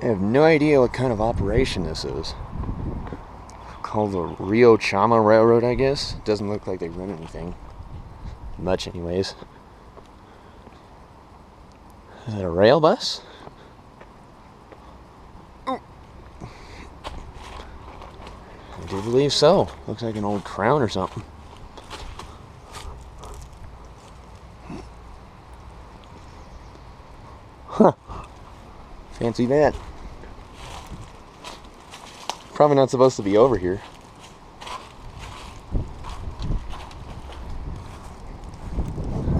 I have no idea what kind of operation this is. Called the Rio Chama Railroad, I guess. Doesn't look like they run anything. Much anyways. Is that a rail bus? I do believe so. Looks like an old crown or something. Huh. Fancy that. Probably not supposed to be over here.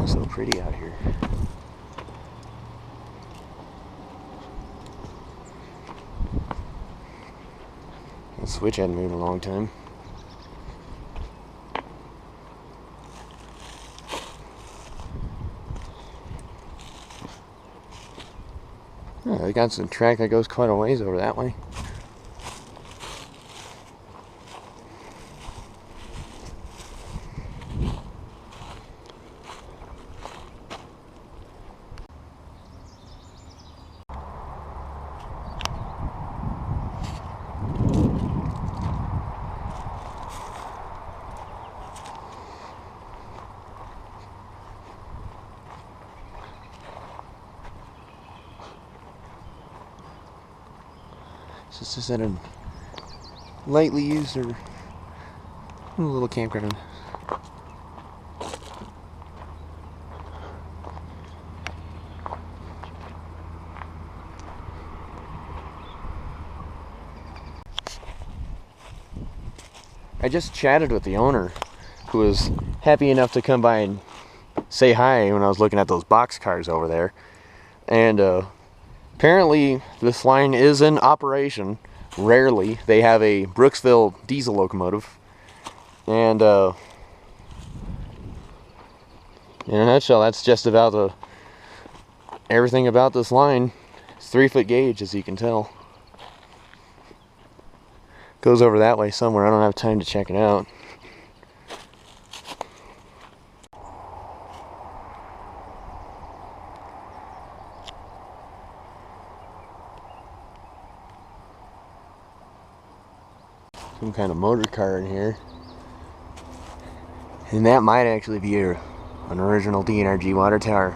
It's so pretty out here. The switch hadn't moved in a long time. Oh, they got some track that goes quite a ways over that way. So this is at a lightly used or a little campground. I just chatted with the owner, who was happy enough to come by and say hi when I was looking at those boxcars over there. And apparently this line is in operation. Rarely. They have a Brooksville diesel locomotive. And in a nutshell, that's just about everything about this line. It's 3-foot gauge, as you can tell. Goes over that way somewhere. I don't have time to check it out. Some kind of motor car in here. And that might actually be an original D&RG water tower.